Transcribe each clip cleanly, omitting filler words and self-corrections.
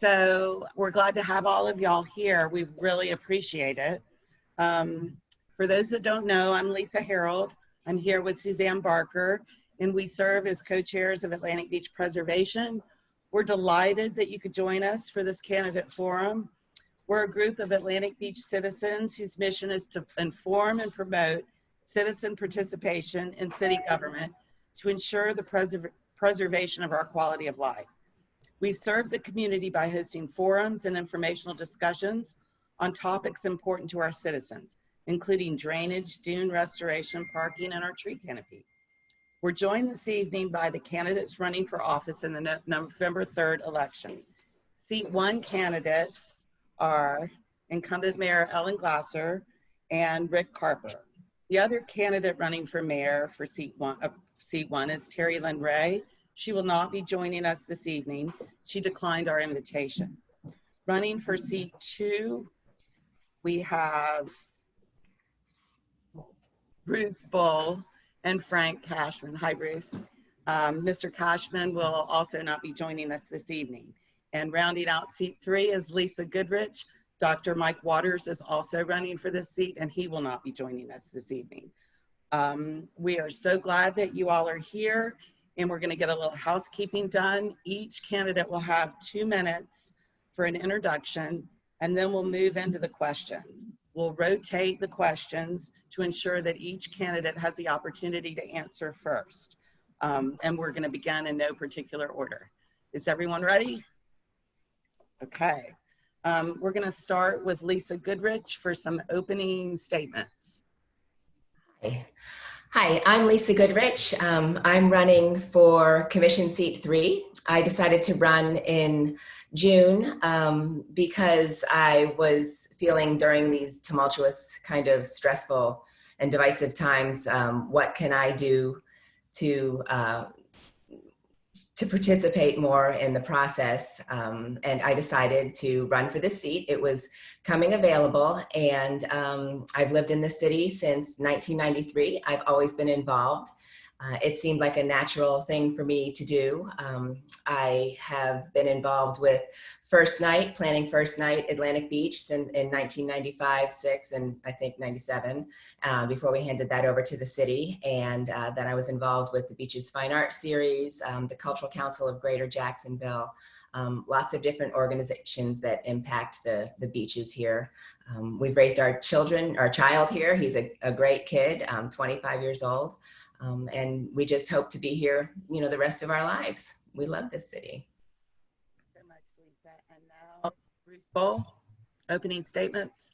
So we're glad to have all of y'all here. We really appreciate it. For those that don't know, I'm Lisa Harold. I'm here with Suzanne Barker, and we serve as co-chairs of Atlantic Beach Preservation. We're delighted that you could join us for this candidate forum. We're a group of Atlantic Beach citizens whose mission is to inform and promote citizen participation in city government to ensure the preservation of our quality of life. We've served the community by hosting forums and informational discussions on topics important to our citizens, including drainage, dune restoration, parking, and our tree canopy. We're joined this evening by the candidates running for office in the November 3rd election. Seat 1 candidates are incumbent Mayor Ellen Glasser and Rick Carper. The other candidate running for mayor for seat one is Terry Lynn Ray. She will not be joining us this evening. She declined our invitation. Running for seat 2, we have Bruce Bull and Frank Cashman. Hi, Bruce. Mr. Cashman will also not be joining us this evening. And rounding out seat 3 is Lisa Goodrich. Dr. Mike Waters is also running for this seat, and he will not be joining us this evening. We are so glad that you all are here, and we're going to get a little housekeeping done. Each candidate will have 2 minutes for an introduction, and then we'll move into the questions. We'll rotate the questions to ensure that each candidate has the opportunity to answer first. And we're going to begin in no particular order. Is everyone ready? Okay. We're going to start with Lisa Goodrich for some opening statements. Hi, I'm Lisa Goodrich. I'm running for Commission Seat 3. I decided to run in June because I was feeling during these tumultuous, kind of stressful and divisive times, what can I do to participate more in the process, and I decided to run for this seat. It was coming available, and I've lived in the city since 1993. I've always been involved. It seemed like a natural thing for me to do. I have been involved with First Night, planning First Night Atlantic Beach in 1995, 6, and I think 97, before we handed that over to the city. And then I was involved with the Beaches Fine Art Series, the Cultural Council of Greater Jacksonville, lots of different organizations that impact the beaches here. We've raised our child here. He's a great kid, 25 years old. And we just hope to be here, the rest of our lives. We love this city. Thank you so much, Lisa. And now, Bruce Bull, opening statements.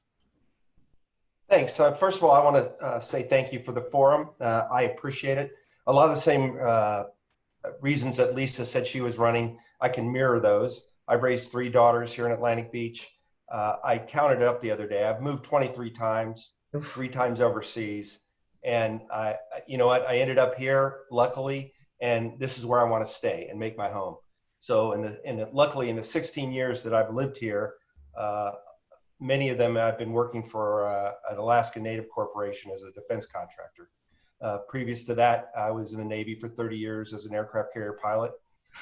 Thanks. First of all, I want to say thank you for the forum. I appreciate it. A lot of the same reasons that Lisa said she was running, I can mirror those. I've raised 3 daughters here in Atlantic Beach. I counted it up the other day. I've moved 23 times, 3 times overseas. And you know what, I ended up here, luckily, and this is where I want to stay and make my home. So luckily in the 16 years that I've lived here, many of them I've been working for an Alaska Native Corporation as a defense contractor. Previous to that, I was in the Navy for 30 years as an aircraft carrier pilot.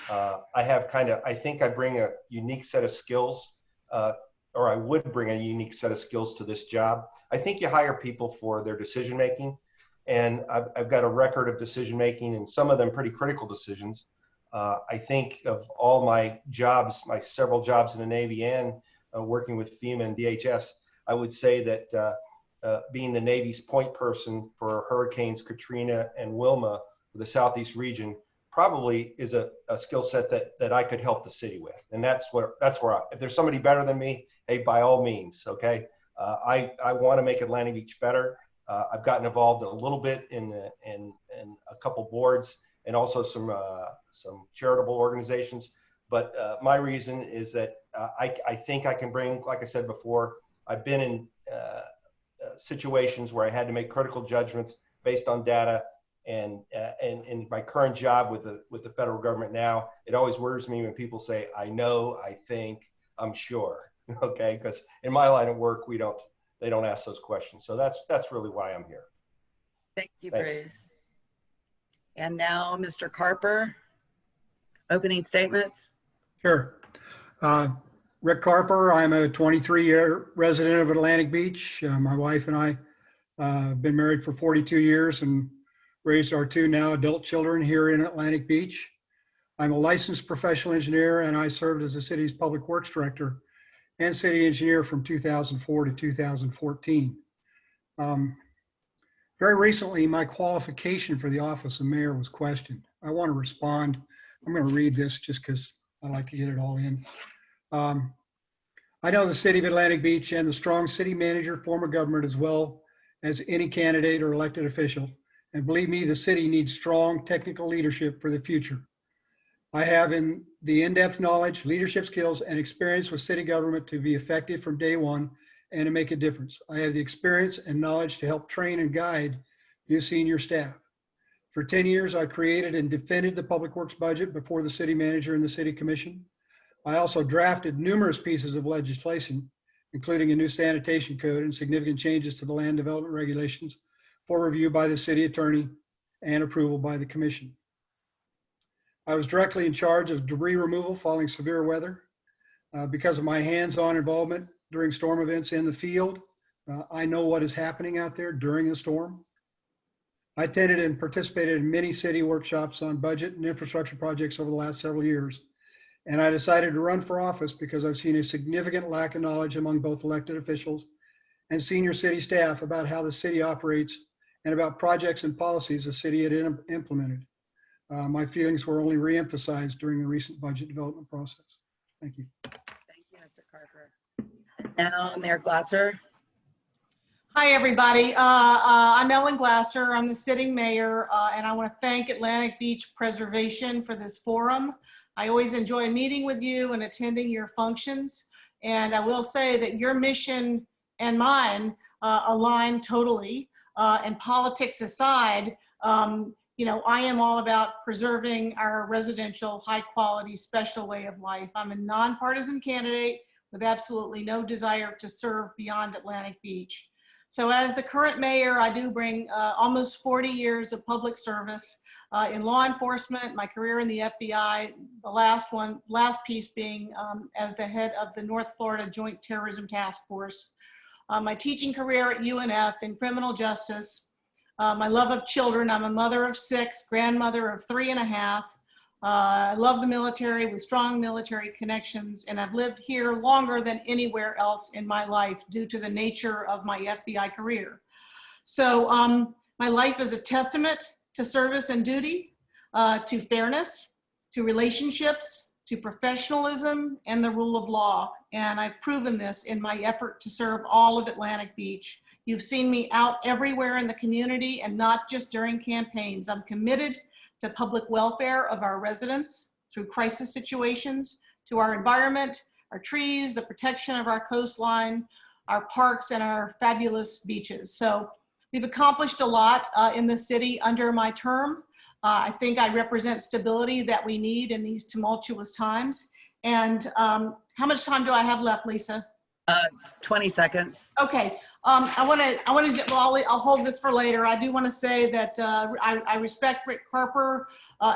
I think I bring a unique set of skills, or I would bring a unique set of skills to this job. I think you hire people for their decision making. And I've got a record of decision making, and some of them pretty critical decisions. I think of all my jobs, my several jobs in the Navy and working with FEMA and DHS, I would say that being the Navy's point person for Hurricanes Katrina and Wilma for the Southeast region probably is a skill set that I could help the city with. And that's where if there's somebody better than me, hey, by all means, okay? I want to make Atlantic Beach better. I've gotten involved a little bit in a couple boards and also some charitable organizations. But my reason is that I think I can bring, like I said before, I've been in situations where I had to make critical judgments based on data. And in my current job with the federal government now, it always worries me when people say, I know, I think, I'm sure, okay? Because in my line of work, they don't ask those questions. So that's really why I'm here. Thank you, Thanks. Bruce. And now, Mr. Carper, opening statements. Sure. Rick Carper. I'm a 23-year resident of Atlantic Beach. My wife and I have been married for 42 years and raised our two now adult children here in Atlantic Beach. I'm a licensed professional engineer, and I served as the city's public works director and city engineer from 2004 to 2014. Very recently, my qualification for the office of mayor was questioned. I want to respond. I'm going to read this just because I like to get it all in. I know the city of Atlantic Beach and the strong city manager form of government as well as any candidate or elected official. And believe me, the city needs strong technical leadership for the future. I have the in-depth knowledge, leadership skills, and experience with city government to be effective from day one and to make a difference. I have the experience and knowledge to help train and guide new senior staff. For 10 years, I created and defended the public works budget before the city manager and the city commission. I also drafted numerous pieces of legislation, including a new sanitation code and significant changes to the land development regulations for review by the city attorney and approval by the commission. I was directly in charge of debris removal following severe weather. Because of my hands-on involvement during storm events in the field, I know what is happening out there during the storm. I attended and participated in many city workshops on budget and infrastructure projects over the last several years. And I decided to run for office because I've seen a significant lack of knowledge among both elected officials and senior city staff about how the city operates and about projects and policies the city had implemented. My feelings were only re-emphasized during the recent budget development process. Thank you. Thank you, Mr. Carper. Now, Mayor Glasser. Hi, everybody. I'm Ellen Glasser. I'm the sitting mayor, and I want to thank Atlantic Beach Preservation for this forum. I always enjoy meeting with you and attending your functions. And I will say that your mission and mine align totally. And politics aside, you know, I am all about preserving our residential, high quality, special way of life. I'm a nonpartisan candidate with absolutely no desire to serve beyond Atlantic Beach. So as the current mayor, I do bring almost 40 years of public service in law enforcement, my career in the FBI, the last piece being as the head of the North Florida Joint Terrorism Task Force. My teaching career at UNF in criminal justice, my love of children. I'm a mother of 6, grandmother of 3.5. I love the military with strong military connections, and I've lived here longer than anywhere else in my life due to the nature of my FBI career. So my life is a testament to service and duty, to fairness, to relationships, to professionalism, and the rule of law. And I've proven this in my effort to serve all of Atlantic Beach. You've seen me out everywhere in the community and not just during campaigns. I'm committed to public welfare of our residents through crisis situations, to our environment, our trees, the protection of our coastline, our parks, and our fabulous beaches. So we've accomplished a lot in the city under my term. I think I represent stability that we need in these tumultuous times. And how much time do I have left, Lisa? 20 seconds. Okay. I'll hold this for later. I do want to say that I respect Rick Carper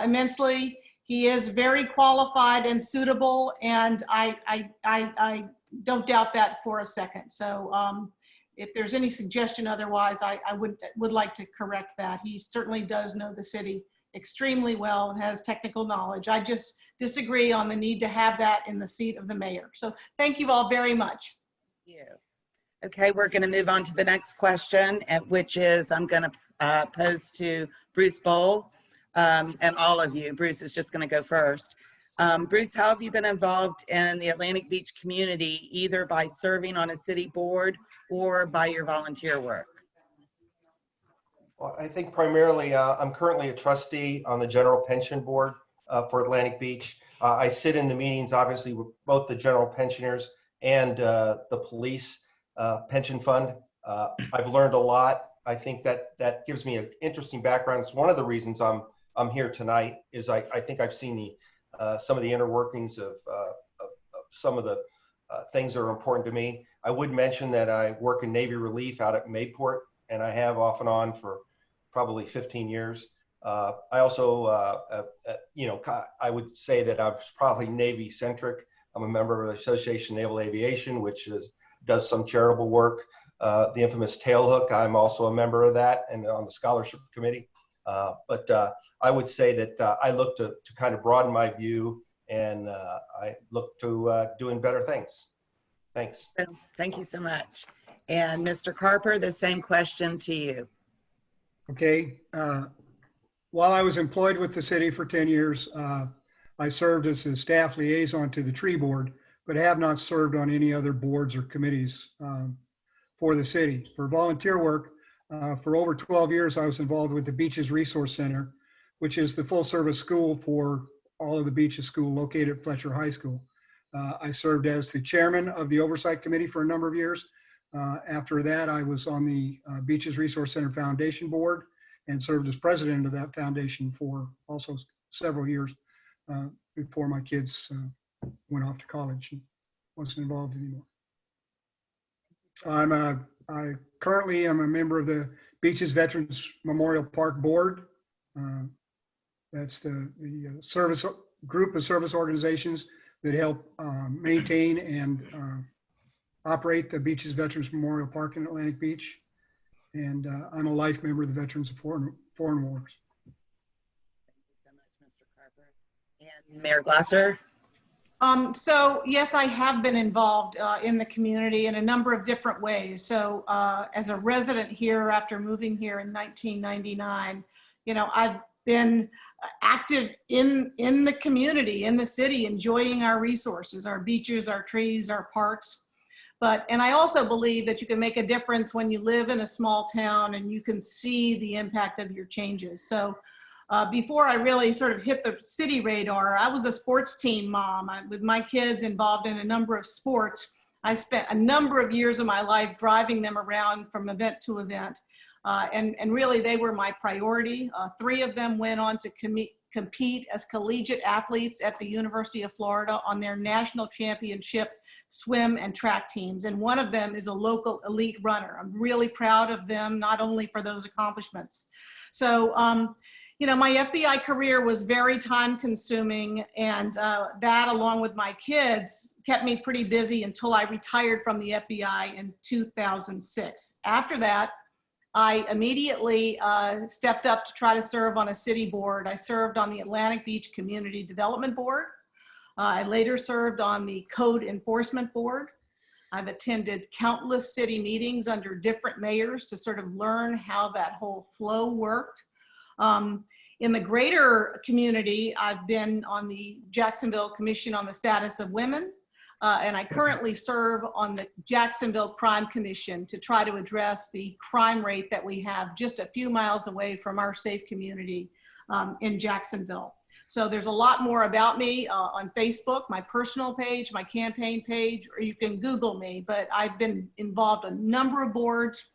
immensely. He is very qualified and suitable, and I don't doubt that for a second. So if there's any suggestion otherwise, I would like to correct that. He certainly does know the city extremely well and has technical knowledge. I just disagree on the need to have that in the seat of the mayor. So thank you all very much. Thank you. Okay, we're going to move on to the next question, which is I'm going to pose to Bruce Bowl and all of you. Bruce is just going to go first. Bruce, how have you been involved in the Atlantic Beach community, either by serving on a city board or by your volunteer work? Well, I think primarily I'm currently a trustee on the General Pension Board for Atlantic Beach. I sit in the meetings, obviously, with both the general pensioners and the police pension fund. I've learned a lot. I think that gives me an interesting background. It's one of the reasons I'm here tonight. Is I think I've seen some of the inner workings of some of the things that are important to me. I would mention that I work in Navy Relief out at Mayport, and I have off and on for probably 15 years. I also, I would say that I was probably Navy centric I'm a member of the Association of Naval Aviation, which does some charitable work. The infamous Tailhook, I'm also a member of that and on the scholarship committee. But I would say that I look to kind of broaden my view, and I look to doing better things. Thanks. Thank you so much. And Mr. Carper, the same question to you. Okay. While I was employed with the city for 10 years, I served as a staff liaison to the tree board, but have not served on any other boards or committees for the city. For volunteer work, for over 12 years, I was involved with the Beaches Resource Center, which is the full service school for all of the Beaches School located at Fletcher High School. I served as the chairman of the oversight committee for a number of years. After that, I was on the Beaches Resource Center Foundation board and served as president of that foundation for also several years before my kids went off to college and wasn't involved anymore. I currently am a member of the Beaches Veterans Memorial Park Board. That's the service group of service organizations that help maintain and operate the Beaches Veterans Memorial Park in Atlantic Beach. And I'm a life member of the Veterans of Foreign Wars. Thank you so much, Mr. Carper. And Mayor Glasser? So yes, I have been involved in the community in a number of different ways. So as a resident here after moving here in 1999, you know, I've been active in the community, in the city, enjoying our resources, our beaches, our trees, our parks. And I also believe that you can make a difference when you live in a small town and you can see the impact of your changes. So before I really sort of hit the city radar, I was a sports team mom with my kids involved in a number of sports. I spent a number of years of my life driving them around from event to event. And really they were my priority. 3 of them went on to compete as collegiate athletes at the University of Florida on their national championship swim and track teams. And one of them is a local elite runner. I'm really proud of them, not only for those accomplishments. So, you know, my FBI career was very time consuming, and that along with my kids kept me pretty busy until I retired from the FBI in 2006. After that, I immediately stepped up to try to serve on a city board. I served on the Atlantic Beach Community Development Board. I later served on the Code Enforcement Board. I've attended countless city meetings under different mayors to sort of learn how that whole flow worked. In the greater community, I've been on the Jacksonville Commission on the Status of Women. And I currently serve on the Jacksonville Crime Commission to try to address the crime rate that we have just a few miles away from our safe community in Jacksonville. So there's a lot more about me on Facebook, my personal page, my campaign page, or you can Google me, but I've been involved in a number of boards.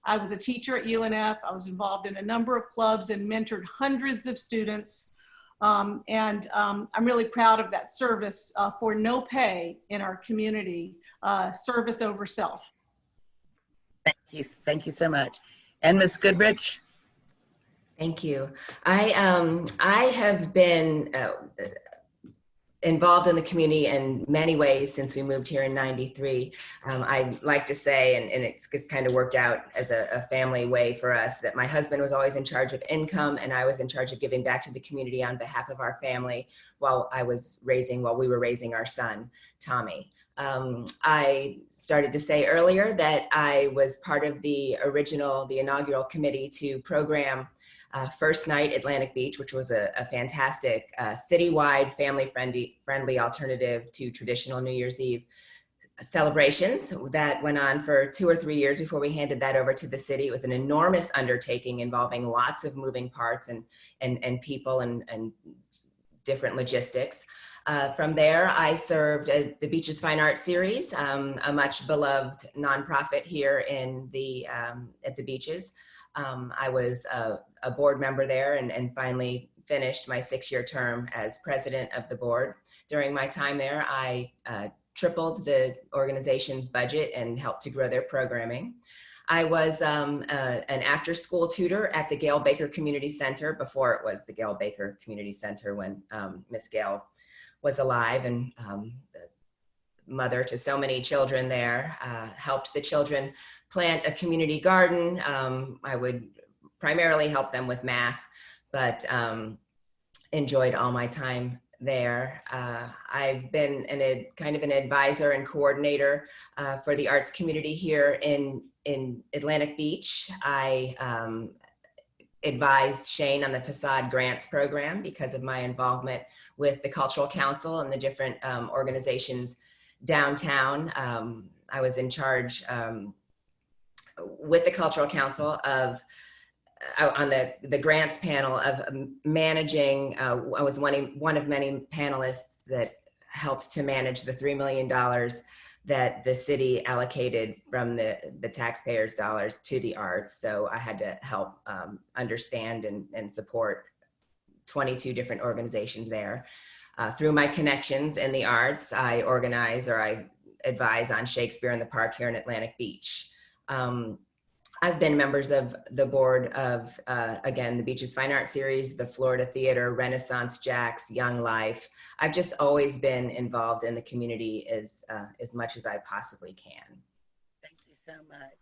I was a teacher at UNF. I was involved in a number of clubs and mentored hundreds of students. I'm really proud of that service for no pay in our community, service over self. Thank you. Thank you so much. And Ms. Goodrich? Thank you. I have been involved in the community in many ways since we moved here in '93. I like to say, and it's just kind of worked out as a family way for us, that my husband was always in charge of income and I was in charge of giving back to the community on behalf of our family while we were raising our son, Tommy. I started to say earlier that I was part of the inaugural committee to program First Night Atlantic Beach, which was a fantastic citywide family-friendly alternative to traditional New Year's Eve celebrations that went on for 2 or 3 years before we handed that over to the city. It was an enormous undertaking involving lots of moving parts and people and different logistics. From there, I served at the Beaches Fine Arts Series, a much beloved nonprofit here in at the Beaches. I was a board member there and finally finished my 6-year term as president of the board. During my time there, I tripled the organization's budget and helped to grow their programming. I was an after-school tutor at the Gail Baker Community Center before it was the Gail Baker Community Center when Miss Gail was alive, and mother to so many children there, helped the children plant a community garden. I would primarily help them with math, but enjoyed all my time there. I've been kind of an advisor and coordinator for the arts community here in Atlantic Beach. I advised Shane on the Facade Grants program because of my involvement with the Cultural Council and the different organizations downtown. I was in charge with the Cultural Council of on the grants panel of managing. I was one of many panelists that helped to manage the $3 million that the city allocated from the taxpayers' dollars to the arts. So I had to help understand and support 22 different organizations there. Through my connections in the arts, I organize or I advise on Shakespeare in the Park here in Atlantic Beach. I've been members of the board of, again, the Beaches Fine Art Series, the Florida Theater, Renaissance Jacks, Young Life. I've just always been involved in the community as much as I possibly can. Thank you so much.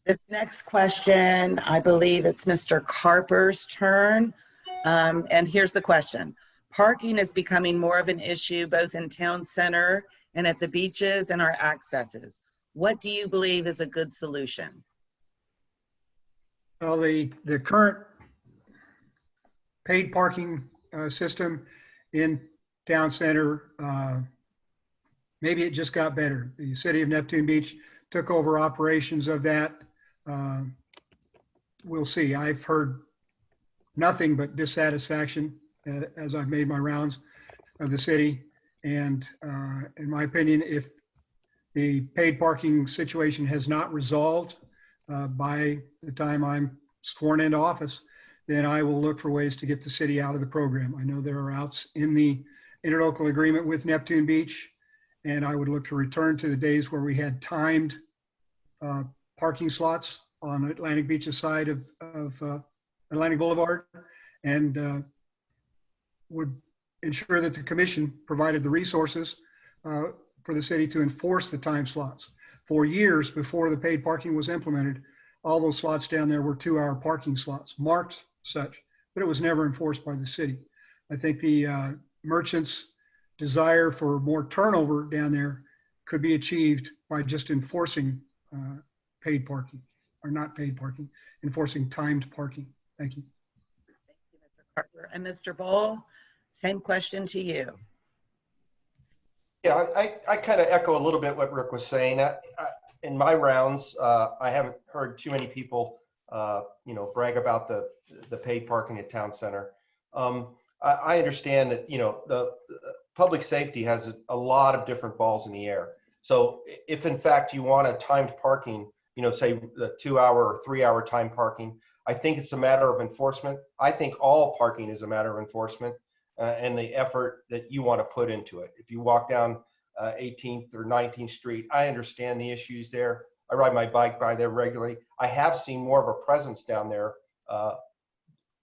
This next question, I believe it's Mr. Carper's turn. And here's the question. Parking is becoming more of an issue both in town center and at the beaches and our accesses. What do you believe is a good solution? Well, the current paid parking system in town center, maybe it just got better. The city of Neptune Beach took over operations of that. We'll see. I've heard nothing but dissatisfaction as I've made my rounds of the city. And in my opinion, if the paid parking situation has not resolved by the time I'm sworn into office, then I will look for ways to get the city out of the program. I know there are outs in the interlocal agreement with Neptune Beach, and I would look to return to the days where we had timed parking slots on Atlantic Beach's side of Atlantic Boulevard, and would ensure that the commission provided the resources for the city to enforce the time slots. For years before the paid parking was implemented, all those slots down there were 2-hour parking slots, marked such, but it was never enforced by the city. I think the merchants' desire for more turnover down there could be achieved by just enforcing paid parking, or not paid parking, enforcing timed parking. Thank you. Thank you, Mr. Carper. And Mr. Bowl, same question to you. Yeah, I kind of echo a little bit what Rick was saying. In my rounds, I haven't heard too many people, brag about the paid parking at town center. I understand that, the public safety has a lot of different balls in the air. So if in fact you want a timed parking, say the 2-hour or 3-hour time parking, I think it's a matter of enforcement. I think all parking is a matter of enforcement and the effort that you want to put into it. If you walk down 18th or 19th Street, I understand the issues there. I ride my bike by there regularly. I have seen more of a presence down there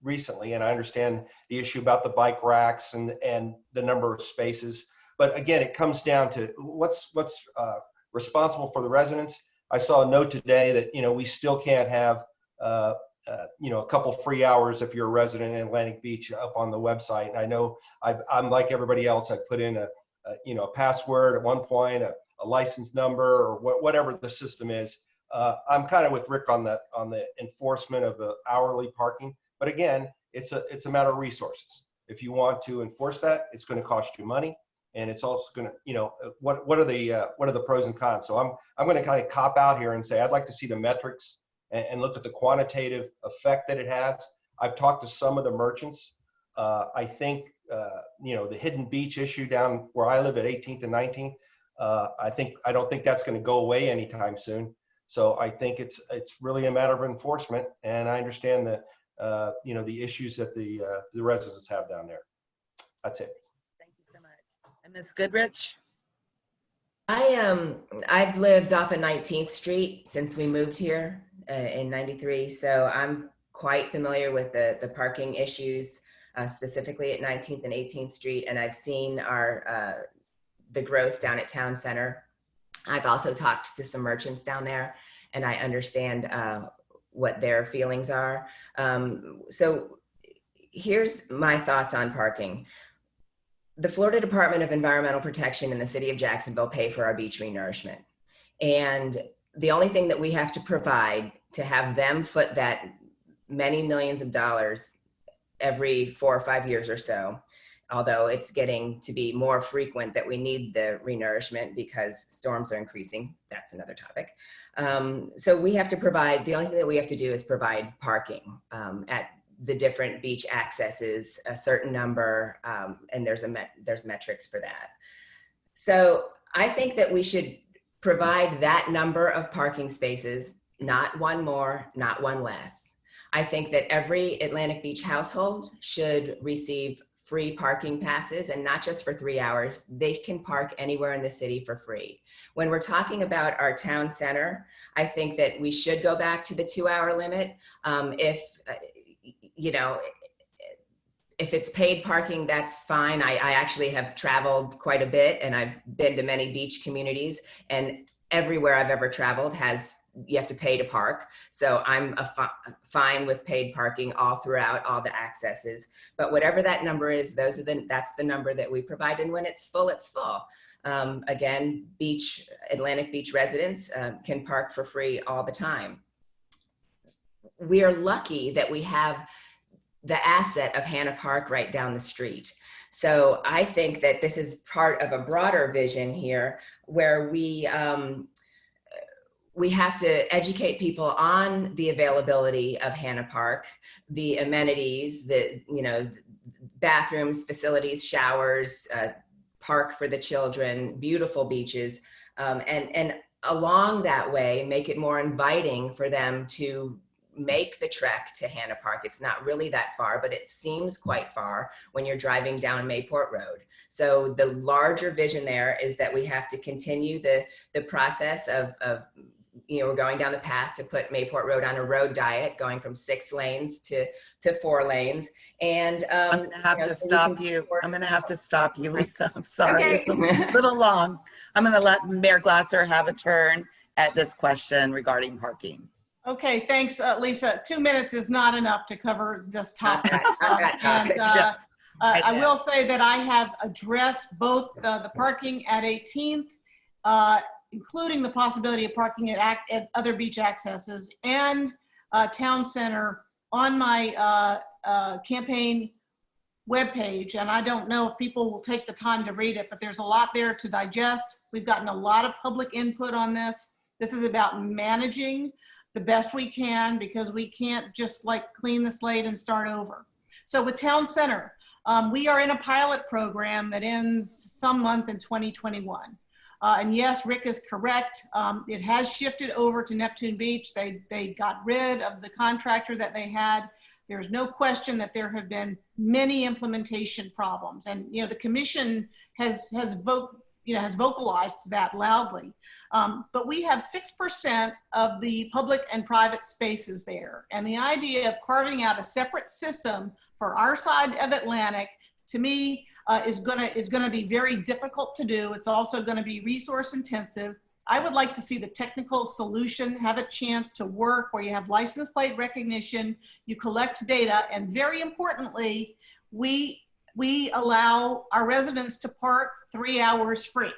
recently, and I understand the issue about the bike racks and the number of spaces. But again, it comes down to what's responsible for the residents. I saw a note today that we still can't have a couple free hours if you're a resident in Atlantic Beach up on the website. And I know I'm like everybody else. I put in a password at one point, a license number, or whatever the system is. I'm kind of with Rick on the enforcement of the hourly parking. But again, it's a matter of resources. If you want to enforce that, it's going to cost you money, and it's also going to, what are the pros and cons? So I'm going to kind of cop out here and say I'd like to see the metrics and look at the quantitative effect that it has. I've talked to some of the merchants. I think the Hidden Beach issue down where I live at 18th and 19th. I don't think that's going to go away anytime soon. So I think it's really a matter of enforcement, and I understand that the issues that the residents have down there. That's it. Thank you so much. And Ms. Goodrich? I've lived off of 19th Street since we moved here in '93, so I'm quite familiar with the parking issues, specifically at 19th and 18th Street, and I've seen the growth down at Town Center. I've also talked to some merchants down there, and I understand what their feelings are. So here's my thoughts on parking. The Florida Department of Environmental Protection and the City of Jacksonville pay for our beach renourishment. And the only thing that we have to provide to have them foot that many millions of dollars every 4 or 5 years or so, although it's getting to be more frequent that we need the renourishment because storms are increasing. That's another topic. So we have to provide, the only thing that we have to do is provide parking at the different beach accesses, a certain number, and there's metrics for that. So I think that we should provide that number of parking spaces, not one more, not one less. I think that every Atlantic Beach household should receive free parking passes, and not just for 3 hours. They can park anywhere in the city for free. When we're talking about our town center, I think that we should go back to the 2-hour limit. If it's paid parking, that's fine. I actually have traveled quite a bit, and I've been to many beach communities, and everywhere I've ever traveled you have to pay to park. So I'm fine with paid parking all throughout all the accesses. But whatever that number is, that's the number that we provide. And when it's full, it's full. Again, Atlantic Beach residents can park for free all the time. We are lucky that we have the asset of Hanna Park right down the street. So I think that this is part of a broader vision here where we have to educate people on the availability of Hanna Park, the amenities, the bathrooms, facilities, showers, park for the children, beautiful beaches, and along that way, make it more inviting for them to make the trek to Hanna Park. It's not really that far, but it seems quite far when you're driving down Mayport Road. So the larger vision there is that we have to continue the process of we're going down the path to put Mayport Road on a road diet, going from 6 lanes to 4 lanes. And I'm going to have to stop you. I'm going to have to stop you, Lisa. I'm sorry. Okay. It's a little long. I'm going to let Mayor Glasser have a turn at this question regarding parking. Okay, thanks, Lisa. 2 minutes is not enough to cover this topic. I will say that I have addressed both the parking at 18th, including the possibility of parking at other beach accesses, and Town Center on my campaign webpage. And I don't know if people will take the time to read it, but there's a lot there to digest. We've gotten a lot of public input on this. This is about managing the best we can, because we can't just clean the slate and start over. So with Town Center, we are in a pilot program that ends some month in 2021. And yes, Rick is correct. It has shifted over to Neptune Beach. They got rid of the contractor that they had. There's no question that there have been many implementation problems. And the commission has vocalized that loudly. But we have 6% of the public and private spaces there. And the idea of carving out a separate system for our side of Atlantic, to me, is gonna be very difficult to do. It's also gonna be resource intensive. I would like to see the technical solution have a chance to work where you have license plate recognition, you collect data, and very importantly, we allow our residents to park 3 hours free.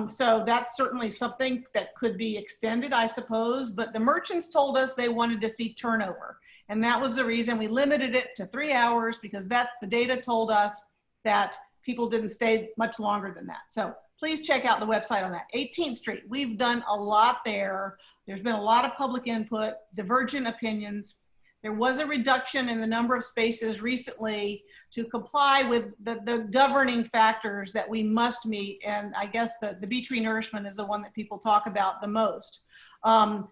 So that's certainly something that could be extended, I suppose, but the merchants told us they wanted to see turnover. And that was the reason we limited it to 3 hours, because that's the data told us that people didn't stay much longer than that. So please check out the website on that. 18th Street, we've done a lot there. There's been a lot of public input, divergent opinions. There was a reduction in the number of spaces recently to comply with the governing factors that we must meet. And I guess the beach renourishment is the one that people talk about the most.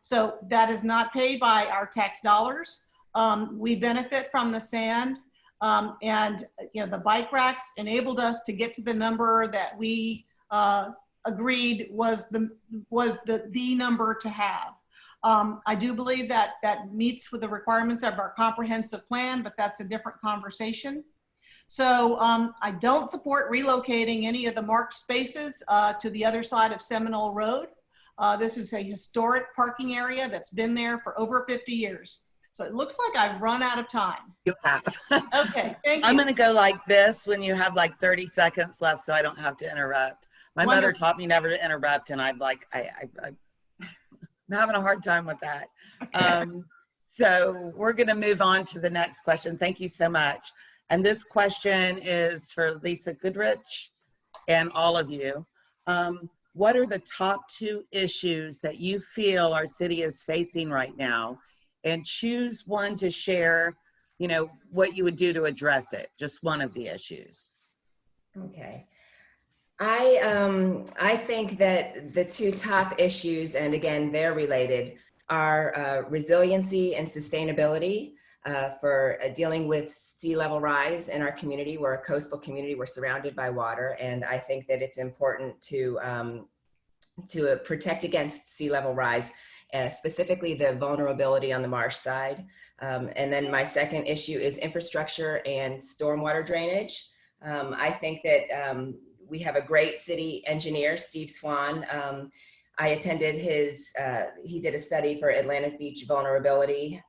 So that is not paid by our tax dollars. We benefit from the sand. And the bike racks enabled us to get to the number that we agreed was the number to have. I do believe that meets with the requirements of our comprehensive plan, but that's a different conversation. So I don't support relocating any of the marked spaces to the other side of Seminole Road. This is a historic parking area that's been there for over 50 years. So it looks like I've run out of time. You have. Okay, thank I'm you. going to go like this when you have like 30 seconds left so I don't have to interrupt. My mother Wonderful. taught me never to interrupt, and I'm having a hard time with that. So we're going to move on to the next question. Thank you so much. And this question is for Lisa Goodrich and all of you. What are the top 2 issues that you feel our city is facing right now? And choose one to share, you know, what you would do to address it. Just one of the issues. Okay. I think that the 2 top issues, and again, they're related, are resiliency and sustainability for dealing with sea level rise in our community. We're a coastal community. We're surrounded by water. And I think that it's important to protect against sea level rise, specifically the vulnerability on the marsh side. And then my second issue is infrastructure and stormwater drainage. I think that we have a great city engineer, Steve Swan. I attended he did a study for Atlantic Beach vulnerability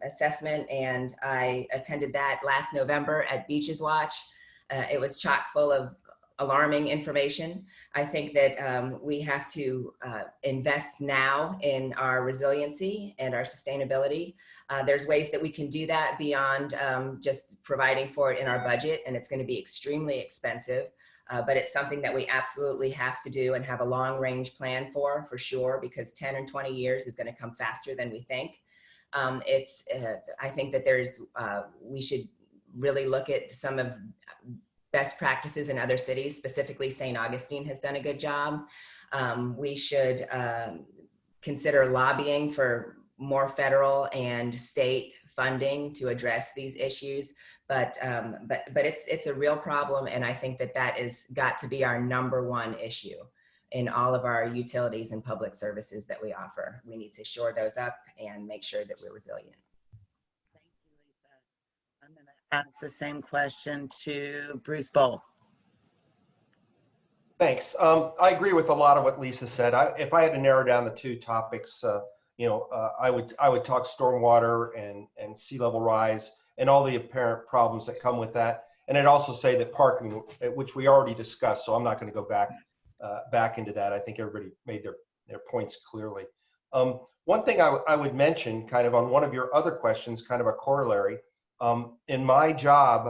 assessment, and I attended that last November at Beaches Watch. It was chock full of alarming information. I think that we have to invest now in our resiliency and our sustainability. There's ways that we can do that beyond just providing for it in our budget, and it's going to be extremely expensive. But it's something that we absolutely have to do and have a long range plan for sure, because 10 and 20 years is going to come faster than we think. I think that we should really look at some of best practices in other cities. Specifically, St. Augustine has done a good job. We should consider lobbying for more federal and state funding to address these issues. But it's a real problem, and I think that is got to be our #1 issue in all of our utilities and public services that we offer. We need to shore those up and make sure that we're resilient. Thank you, Lisa. I'm going to ask the same question to Bruce Bowl. Thanks. I agree with a lot of what Lisa said. If I had to narrow down the 2 topics, I would talk stormwater and sea level rise and all the apparent problems that come with that. And I'd also say that parking, which we already discussed, so I'm not going to go back into that. I think everybody made their points clearly. One thing I would mention, kind of on one of your other questions, kind of a corollary, in my job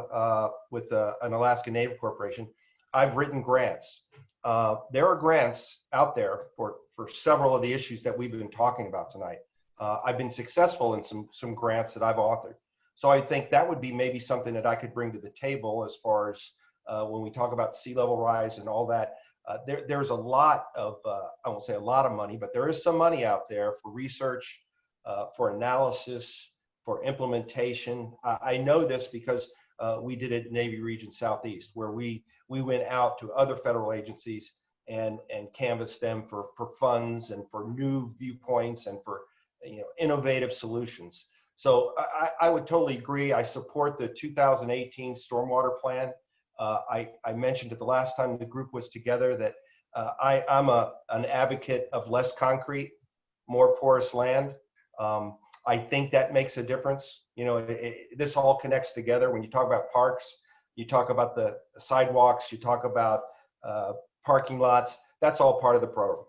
with an Alaska Native Corporation, I've written grants. There are grants out there for several of the issues that we've been talking about tonight. I've been successful in some grants that I've authored. So I think that would be maybe something that I could bring to the table as far as when we talk about sea level rise and all that. There's a lot of, I won't say a lot of money, but there is some money out there for research, for analysis, for implementation. I know this because we did it at Navy Region Southeast, where we went out to other federal agencies and canvassed them for funds and for new viewpoints and for innovative solutions. So I would totally agree. I support the 2018 stormwater plan. I mentioned it the last time the group was together that I'm an advocate of less concrete, more porous land. I think that makes a difference. This all connects together. When you talk about parks, you talk about the sidewalks, you talk about parking lots. That's all part of the program.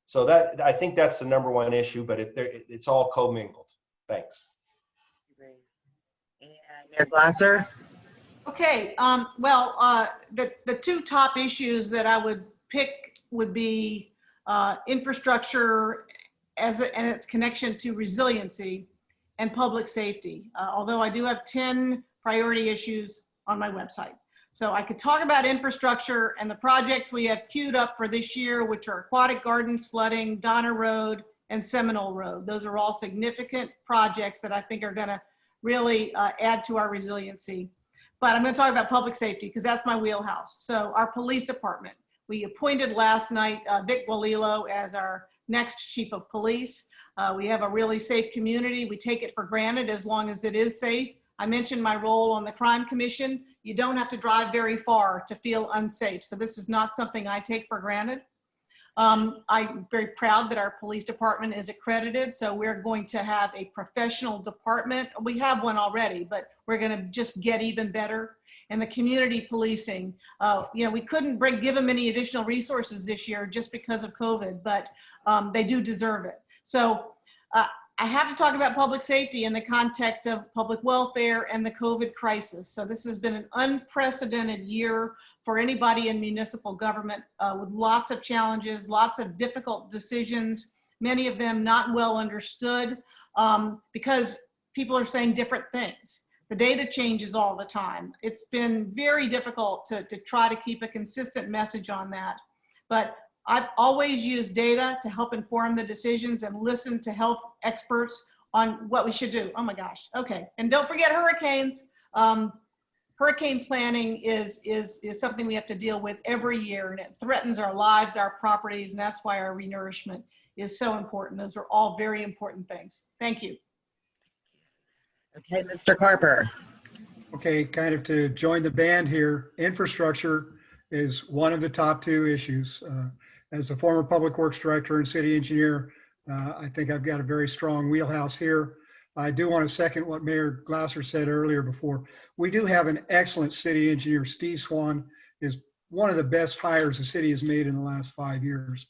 So I think that's the #1 issue, but it's all commingled. Thanks. And Mayor Glasser? Okay, the 2 top issues that I would pick would be infrastructure and its connection to resiliency and public safety. Although I do have 10 priority issues on my website. So I could talk about infrastructure and the projects we have queued up for this year, which are Aquatic Gardens flooding, Donner Road, and Seminole Road. Those are all significant projects that I think are gonna really add to our resiliency. But I'm going to talk about public safety because that's my wheelhouse. So our police department, we appointed last night Vic Walilo as our next chief of police. We have a really safe community. We take it for granted as long as it is safe. I mentioned my role on the crime commission. You don't have to drive very far to feel unsafe. So this is not something I take for granted. I'm very proud that our police department is accredited. So we're going to have a professional department. We have one already, but we're going to just get even better. And the community policing, you know, we couldn't give them any additional resources this year just because of COVID, but they do deserve it. So I have to talk about public safety in the context of public welfare and the COVID crisis. So this has been an unprecedented year for anybody in municipal government with lots of challenges, lots of difficult decisions, many of them not well understood because people are saying different things. The data changes all the time. It's been very difficult to try to keep a consistent message on that. But I've always used data to help inform the decisions and listen to health experts on what we should do. Oh my gosh, okay. And don't forget hurricanes. Hurricane planning is something we have to deal with every year, and it threatens our lives, our properties, and that's why our renourishment is so important. Those are all very important things. Thank you. Okay, Mr. Carper. Okay, kind of to join the band here, infrastructure is one of the top two issues. As a former public works director and city engineer, I think I've got a very strong wheelhouse here. I do want to second what Mayor Glasser said earlier before. We do have an excellent city engineer. Steve Swan is one of the best hires the city has made in the last 5 years.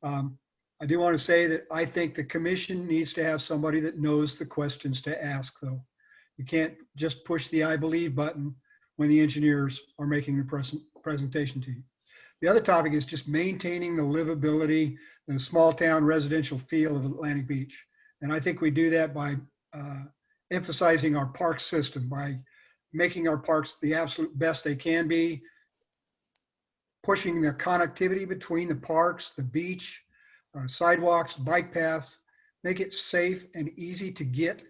I do want to say that I think the commission needs to have somebody that knows the questions to ask, though. You can't just push the I believe button when the engineers are making the presentation to you. The other topic is just maintaining the livability and the small town residential feel of Atlantic Beach. And I think we do that by emphasizing our park system, by making our parks the absolute best they can be, pushing the connectivity between the parks, the beach, sidewalks, bike paths, make it safe and easy to get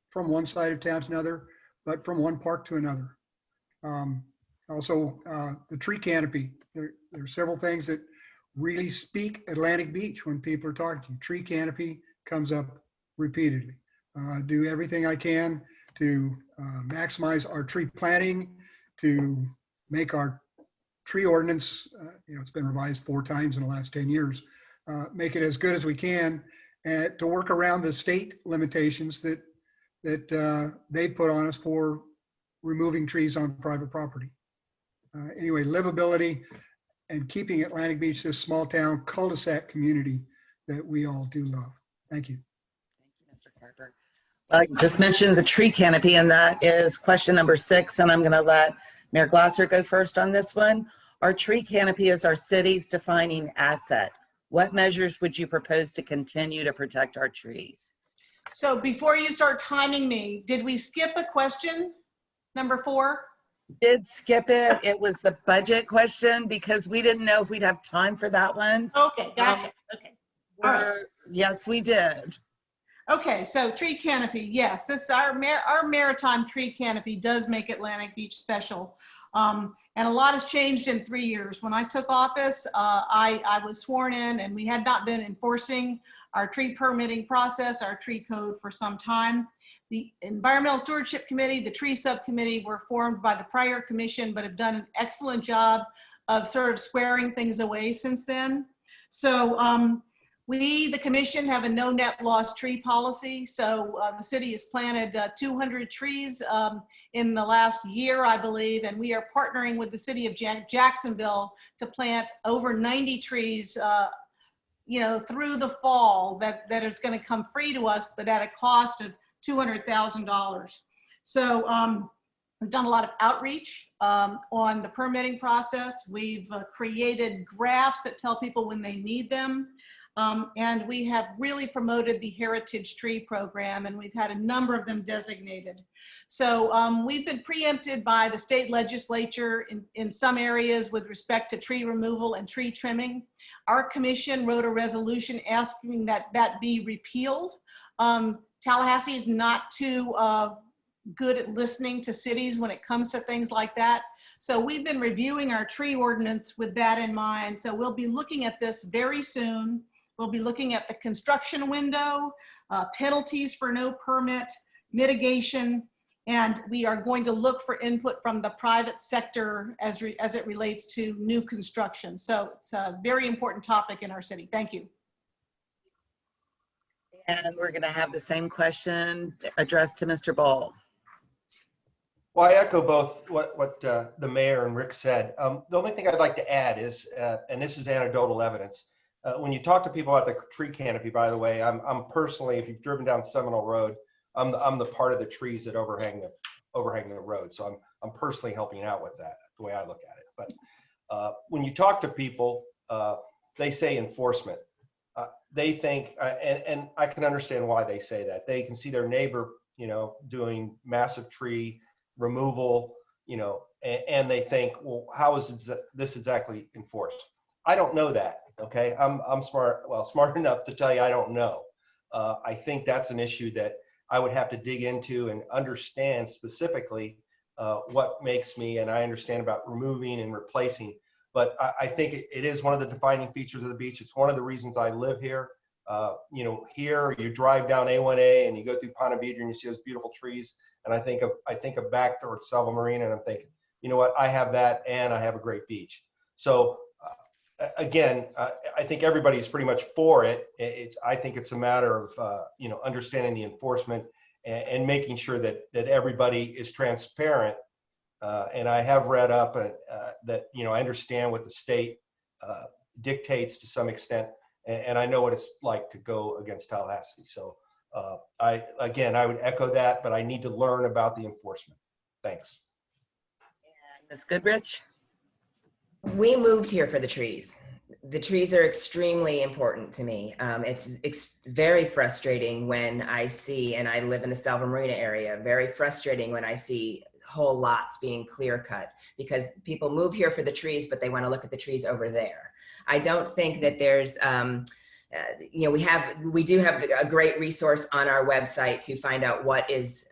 from one side of town to another, but from one park to another. Also, the tree canopy. There are several things that really speak Atlantic Beach when people are talking to you. Tree canopy comes up repeatedly. Do everything I can to maximize our tree planting, to make our tree ordinance, you know, it's been revised 4 times in the last 10 years, make it as good as we can, and to work around the state limitations that they put on us for removing trees on private property. Anyway, livability and keeping Atlantic Beach this small town cul-de-sac community that we all do love. Thank you. Thank you, Mr. Carper. I just mentioned the tree canopy, and that is question number 6, and I'm going to let Mayor Glasser go first on this one. Our tree canopy is our city's defining asset. What measures would you propose to continue to protect our trees? So before you start timing me, did we skip a question, number 4? Did skip it. It was the budget question because we didn't know if we'd have time for that one. Okay, gotcha. Okay. All right. Yes, we did. Okay, so tree canopy, yes, this our maritime tree canopy does make Atlantic Beach special. And a lot has changed in 3 years. When I took office, I was sworn in, and we had not been enforcing our tree permitting process, our tree code for some time. The Environmental Stewardship Committee, the Tree Subcommittee were formed by the prior commission, but have done an excellent job of sort of squaring things away since then. So we, the commission, have a no net loss tree policy. So the city has planted 200 trees in the last year, I believe, and we are partnering with the city of Jacksonville to plant over 90 trees you know, through the fall that it's going to come free to us, but at a cost of $200,000. So we've done a lot of outreach on the permitting process. We've created graphs that tell people when they need them. And we have really promoted the Heritage Tree Program, and we've had a number of them designated. So we've been preempted by the state legislature in some areas with respect to tree removal and tree trimming. Our commission wrote a resolution asking that that be repealed. Tallahassee is not too good at listening to cities when it comes to things like that. So we've been reviewing our tree ordinance with that in mind. So we'll be looking at this very soon. We'll be looking at the construction window, penalties for no permit, mitigation, And we are going to look for input from the private sector as it relates to new construction. So it's a very important topic in our city. Thank you. And we're going to have the same question addressed to Mr. Ball. Well, I echo both what the mayor and Rick said. The only thing I'd like to add is, and this is anecdotal evidence, when you talk to people about the tree canopy, by the way, I'm personally, if you've driven down Seminole Road, I'm the part of the trees that overhang the road. So I'm personally helping out with that, the way I look at it. But when you talk to people, they say enforcement. They think, and I can understand why they say that. They can see their neighbor, doing massive tree removal, and they think, well, how is this exactly enforced? I don't know that. Okay, I'm smart enough to tell you I don't know. I think that's an issue that I would have to dig into and understand specifically what makes me, and I understand about removing and replacing. But I think it is one of the defining features of the beach. It's one of the reasons I live here. Here you drive down A1A and you go through Ponte Vedra and you see those beautiful trees. And I think of back towards Selva Marina, and I'm thinking, you know what? I have that, and I have a great beach. So again, I think everybody's pretty much for it. I think it's a matter of understanding the enforcement and making sure that everybody is transparent. And I have read up that I understand what the state dictates to some extent, and I know what it's like to go against Tallahassee. So I would echo that, but I need to learn about the enforcement. Thanks. And Ms. Goodrich? We moved here for the trees. The trees are extremely important to me. It's very frustrating when I see, and I live in the Selva Marina area, very frustrating when I see whole lots being clear cut because people move here for the trees, but they want to look at the trees over there. I don't think that there's, we do have a great resource on our website to find out what is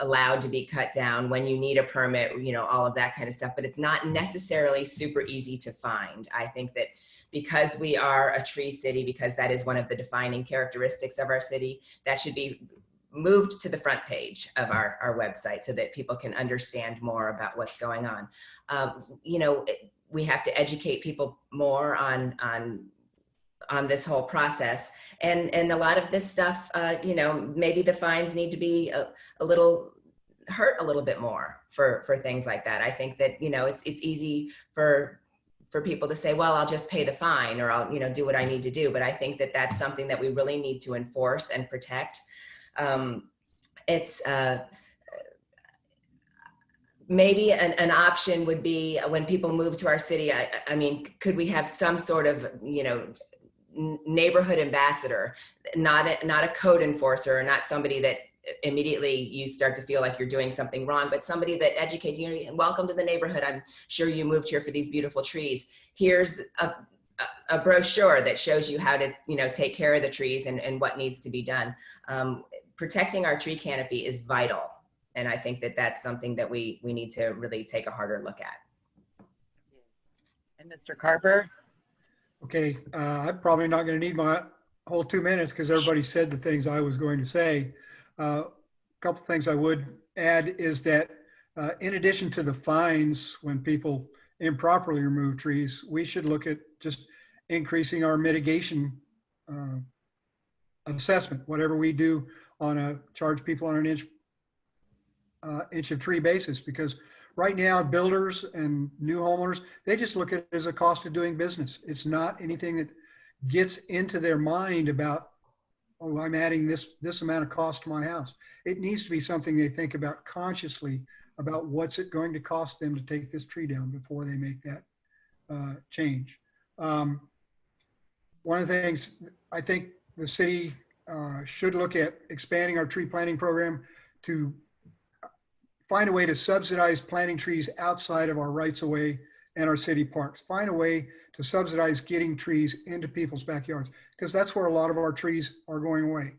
allowed to be cut down, when you need a permit, all of that kind of stuff, but it's not necessarily super easy to find. I think that because we are a tree city, because that is one of the defining characteristics of our city, that should be moved to the front page of our website so that people can understand more about what's going on. We have to educate people more on this whole process, and a lot of this stuff, maybe the fines need to be hurt a little bit more for things like that. I think that it's easy for people to say, well, I'll just pay the fine, or I'll do what I need to do. But I think that that's something that we really need to enforce and protect. Maybe an option would be when people move to our city. I mean, could we have some sort of neighborhood ambassador, not a code enforcer, or not somebody that immediately you start to feel like you're doing something wrong, but somebody that educates you. Welcome to the neighborhood. I'm sure you moved here for these beautiful trees. Here's a brochure that shows you how to take care of the trees and what needs to be done. Protecting our tree canopy is vital, and I think that that's something that we need to really take a harder look at. And Mr. Carper? Okay, I'm probably not going to need my whole 2 minutes because everybody said the things I was going to say. A couple things I would add is that in addition to the fines when people improperly remove trees, we should look at just increasing our mitigation assessment, whatever we do charge people on an inch of tree basis, because right now builders and new homeowners, they just look at it as a cost of doing business. It's not anything that gets into their mind about, oh, I'm adding this amount of cost to my house. It needs to be something they think about consciously about what's it going to cost them to take this tree down before they make that change. One of the things I think the city should look at expanding our tree planting program to find a way to subsidize planting trees outside of our rights of way and our city parks. Find a way to subsidize getting trees into people's backyards, because that's where a lot of our trees are going away.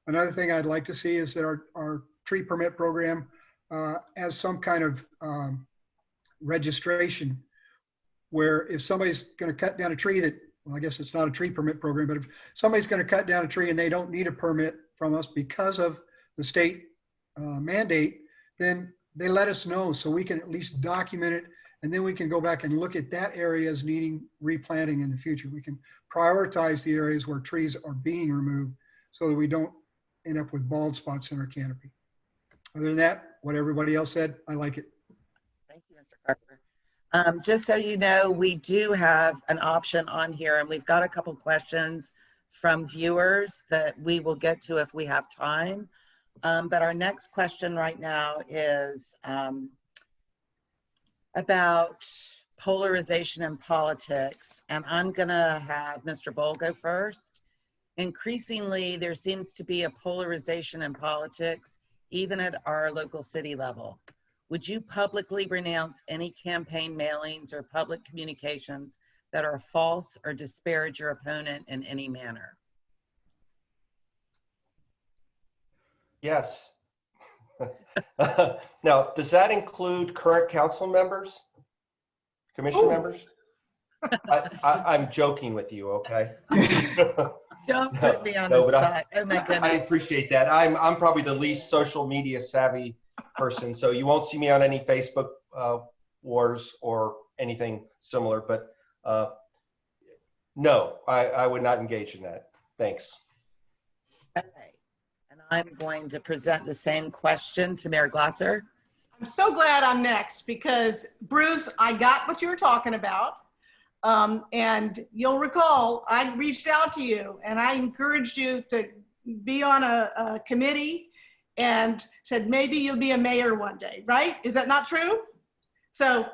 Another thing I'd like to see is that our tree permit program has some kind of registration where if somebody's going to cut down a tree that, well, I guess it's not a tree permit program, but if somebody's going to cut down a tree and they don't need a permit from us because of the state mandate, then they let us know so we can at least document it. And then we can go back and look at that area as needing replanting in the future. We can prioritize the areas where trees are being removed so that we don't end up with bald spots in our canopy. Other than that, what everybody else said, I like it. Thank you, Mr. Carper. Just so you know, we do have an option on here, and we've got a couple questions from viewers that we will get to if we have time. But our next question right now is about polarization in politics. And I'm gonna have Mr. Bohl go first. Increasingly, there seems to be a polarization in politics, even at our local city level. Would you publicly renounce any campaign mailings or public communications that are false or disparage your opponent in any manner? Yes. Now, does that include current council members, commission members? I'm joking with you, okay? Don't put me on No, the but spot. Oh my goodness. I appreciate that. I'm probably the least social media savvy person, so you won't see me on any Facebook wars or anything similar. But no, I would not engage in that. Thanks. Okay. And I'm going to present the same question to Mayor Glasser. I'm so glad I'm next because Bruce, I got what you were talking about. And you'll recall, I reached out to you and I encouraged you to be on a committee and said, maybe you'll be a mayor one day, right? Is that not true? So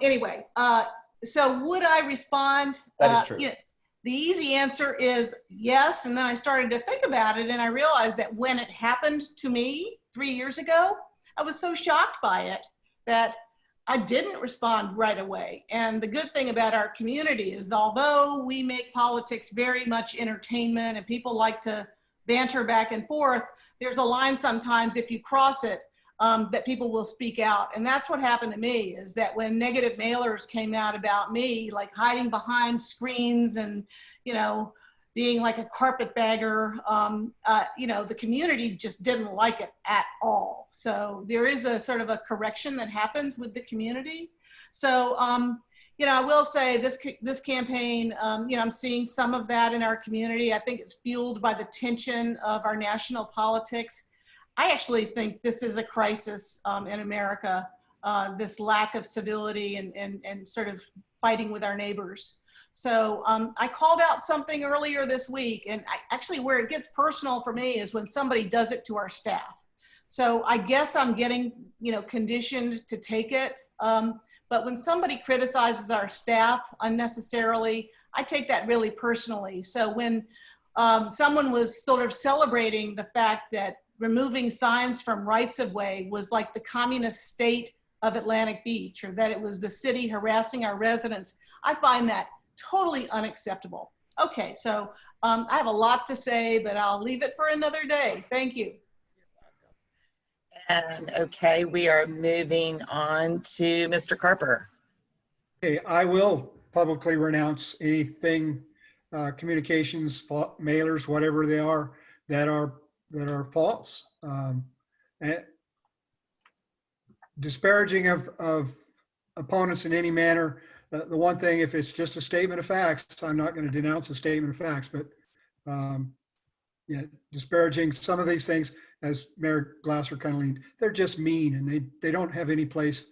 anyway, so would I respond? That is true. Yeah, the easy answer is yes. And then I started to think about it and I realized that when it happened to me 3 years ago, I was so shocked by it that I didn't respond right away. And the good thing about our community is although we make politics very much entertainment and people like to banter back and forth, there's a line sometimes if you cross it that people will speak out. And that's what happened to me is that when negative mailers came out about me, like hiding behind screens and, you know, being like a carpetbagger, you know, the community just didn't like it at all. So there is a sort of a correction that happens with the community. So, you know, I will say this campaign, you know, I'm seeing some of that in our community. I think it's fueled by the tension of our national politics. I actually think this is a crisis in America, this lack of civility and sort of fighting with our neighbors. So I called out something earlier this week, and actually where it gets personal for me is when somebody does it to our staff. So I guess I'm getting, you know, conditioned to take it. But when somebody criticizes our staff unnecessarily, I take that really personally. So when someone was sort of celebrating the fact that removing signs from rights of way was like the communist state of Atlantic Beach, or that it was the city harassing our residents, I find that totally unacceptable. Okay, so I have a lot to say, but I'll leave it for another day. Thank you. And okay, we are moving on to Mr. Carper. Okay, I will publicly renounce anything, communications, mailers, whatever they are, that are false. And disparaging of opponents in any manner. The one thing, if it's just a statement of facts, I'm not going to denounce a statement of facts, but yeah, disparaging some of these things, as Mayor Glasser kind of leaned, they're just mean, and they don't have any place.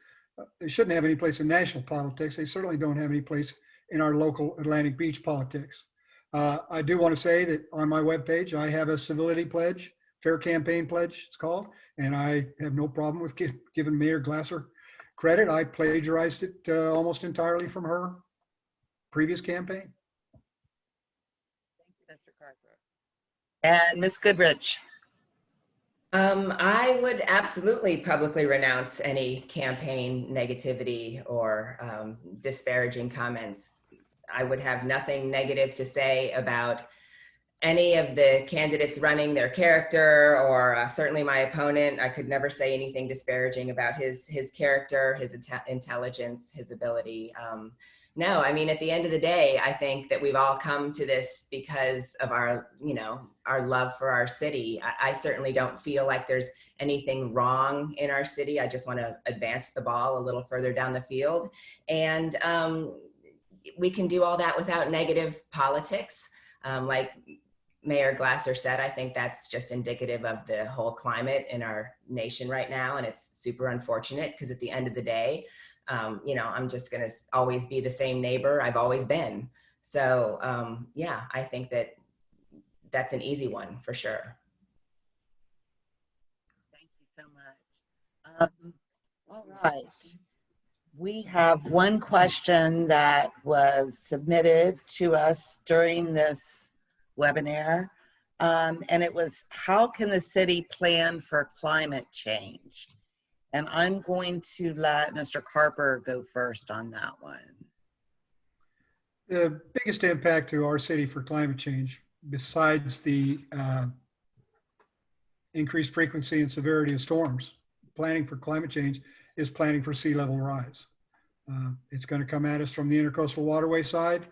They shouldn't have any place in national politics. They certainly don't have any place in our local Atlantic Beach politics. I do want to say that on my webpage, I have a civility pledge, fair campaign pledge, it's called, and I have no problem with giving Mayor Glasser credit. I plagiarized it almost entirely from her previous campaign. Thank you, Mr. Carper. And Ms. Goodrich. I would absolutely publicly renounce any campaign negativity or disparaging comments. I would have nothing negative to say about any of the candidates running, their character, or certainly my opponent. I could never say anything disparaging about his character, his intelligence, his ability. No, I mean, at the end of the day, I think that we've all come to this because of our, our love for our city. I certainly don't feel like there's anything wrong in our city. I just want to advance the ball a little further down the field. And we can do all that without negative politics. Like Mayor Glasser said, I think that's just indicative of the whole climate in our nation right now. And it's super unfortunate because at the end of the day, I'm just going to always be the same neighbor I've always been. So yeah, I think that that's an easy one for sure. Thank you so much. All right. We have one question that was submitted to us during this webinar. And it was, how can the city plan for climate change? And I'm going to let Mr. Carper go first on that one. The biggest impact to our city for climate change, besides the increased frequency and severity of storms, planning for climate change is planning for sea level rise. It's going to come at us from the intercoastal waterway side,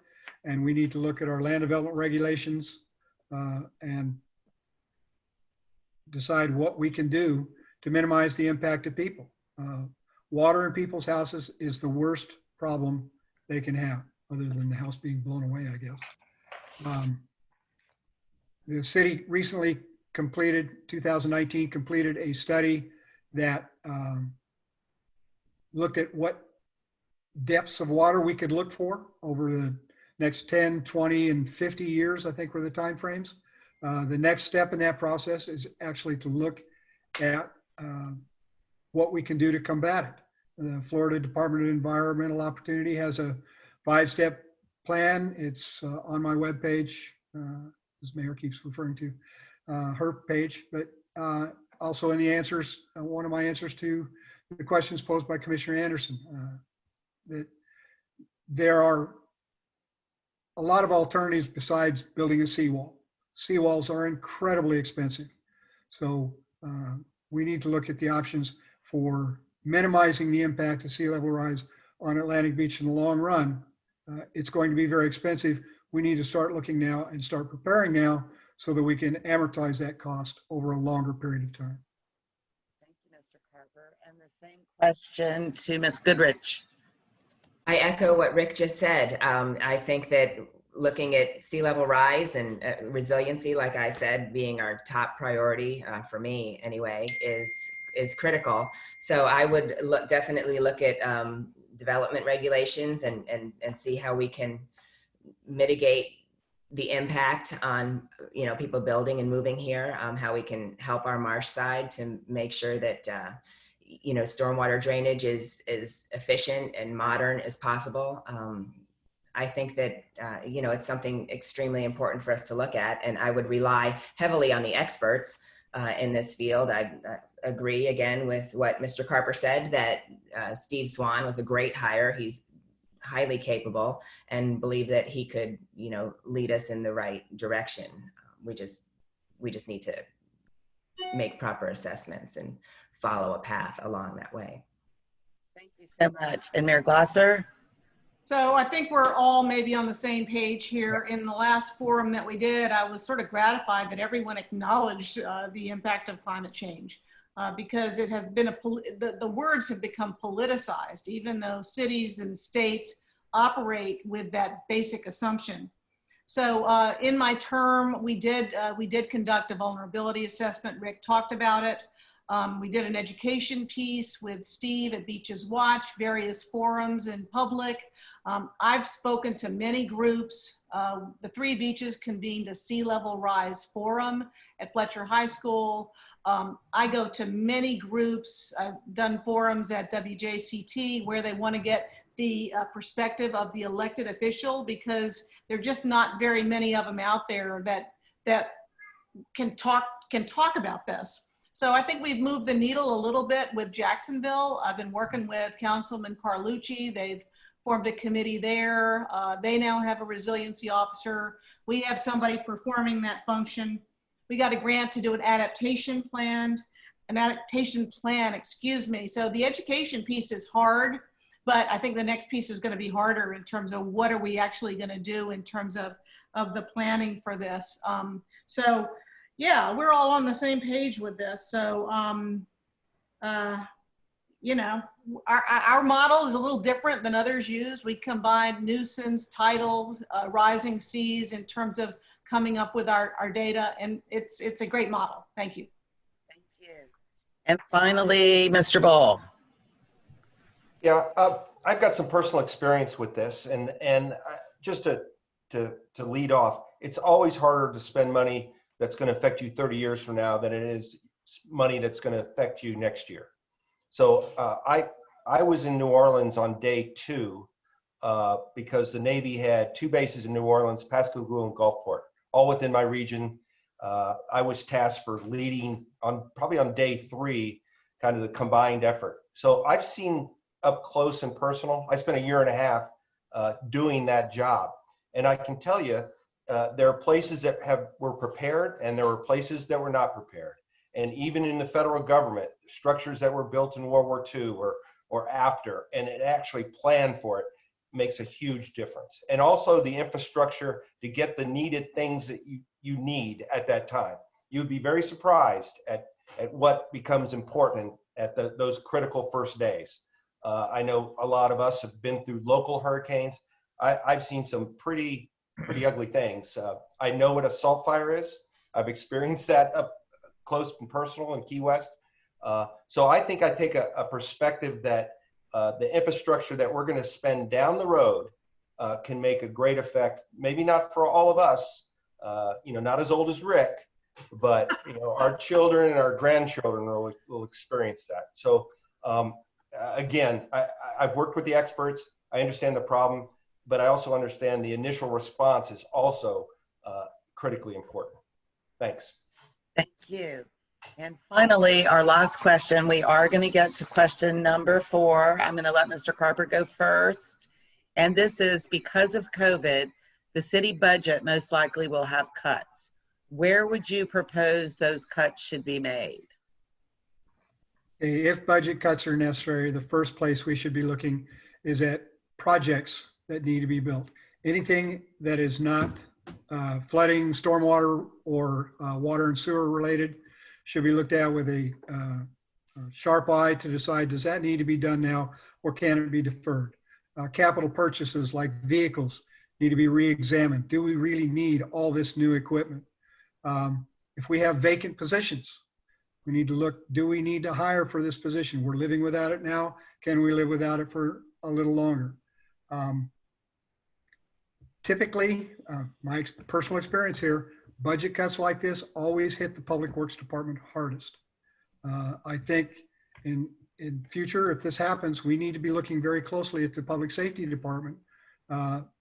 and we need to look at our land development regulations and decide what we can do to minimize the impact of people. Water in people's houses is the worst problem they can have, other than the house being blown away, I guess. The city recently completed, 2019, completed a study that looked at what depths of water we could look for over the next 10, 20, and 50 years, I think were the time frames. The next step in that process is actually to look at what we can do to combat it. The Florida Department of Environmental Opportunity has a 5-step plan. It's on my webpage, as Mayor keeps referring to her page, but also in the answers, one of my answers to the questions posed by Commissioner Anderson, that there are a lot of alternatives besides building a seawall. Seawalls are incredibly expensive. So we need to look at the options for minimizing the impact of sea level rise on Atlantic Beach in the long run. It's going to be very expensive. We need to start looking now and start preparing now so that we can amortize that cost over a longer period of time. Thank you, Mr. Carver. And the same question to Ms. Goodrich. I echo what Rick just said. I think that looking at sea level rise and resiliency, like I said, being our top priority for me anyway, is critical. So I would definitely look at development regulations and see how we can mitigate the impact on people building and moving here, how we can help our marsh side to make sure that stormwater drainage is efficient and modern as possible. I think that it's something extremely important for us to look at, and I would rely heavily on the experts in this field. I agree again with what Mr. Carper said, that Steve Swan was a great hire. He's highly capable, and believe that he could lead us in the right direction. We just need to make proper assessments and follow a path along that way. Thank you so much. And Mayor Glasser? So I think we're all maybe on the same page here. In the last forum that we did, I was sort of gratified that everyone acknowledged the impact of climate change because it has been the words have become politicized, even though cities and states operate with that basic assumption. So in my term, we did conduct a vulnerability assessment. Rick talked about it. We did an education piece with Steve at Beaches Watch, various forums in public. I've spoken to many groups. The 3 beaches convened a sea level rise forum at Fletcher High School. I go to many groups. I've done forums at WJCT where they want to get the perspective of the elected official, because there are just not very many of them out there that can talk about this. So I think we've moved the needle a little bit with Jacksonville. I've been working with Councilman Carlucci. They've formed a committee there. They now have a resiliency officer. We have somebody performing that function. We got a grant to do an adaptation plan, excuse me. So the education piece is hard, But I think the next piece is going to be harder in terms of what are we actually going to do in terms of the planning for this. So yeah, we're all on the same page with this. So, you know, our model is a little different than others use. We combine nuisance, tidal, rising seas in terms of coming up with our data, and it's a great model. Thank you. Thank you. And finally, Mr. Ball. Yeah, I've got some personal experience with this, and just to lead off, it's always harder to spend money that's going to affect you 30 years from now than it is money that's going to affect you next year. So I was in New Orleans on day 2 because the Navy had 2 bases in New Orleans, Pascagoula and Gulfport, all within my region. I was tasked for leading probably on day 3, kind of the combined effort. So I've seen up close and personal. I spent a year and a half doing that job, and I can tell you there are places that were prepared, and there were places that were not prepared. And even in the federal government, structures that were built in World War II or after, and it actually planned for it, makes a huge difference. And also the infrastructure to get the needed things that you need at that time. You'd be very surprised at what becomes important at those critical first days. I know a lot of us have been through local hurricanes. I've seen some pretty ugly things. I know what a salt fire is. I've experienced that up close and personal in Key West. So I think I take a perspective that the infrastructure that we're going to spend down the road can make a great effect. Maybe not for all of us, not as old as Rick, but our children and our grandchildren will experience that. So again, I've worked with the experts. I understand the problem, but I also understand the initial response is also critically important. Thanks. Thank you. And finally, our last question. We are going to get to question number 4. I'm going to let Mr. Carper go first. And this is because of COVID, the city budget most likely will have cuts. Where would you propose those cuts should be made? If budget cuts are necessary, the first place we should be looking is at projects that need to be built. Anything that is not flooding, stormwater, or water and sewer related should be looked at with a sharp eye to decide, does that need to be done now or can it be deferred? Capital purchases like vehicles need to be re-examined. Do we really need all this new equipment? If we have vacant positions, we need to look, do we need to hire for this position? We're living without it now. Can we live without it for a little longer? Typically, my personal experience here, budget cuts like this always hit the Public Works Department hardest. I think in future, if this happens, we need to be looking very closely at the Public Safety Department.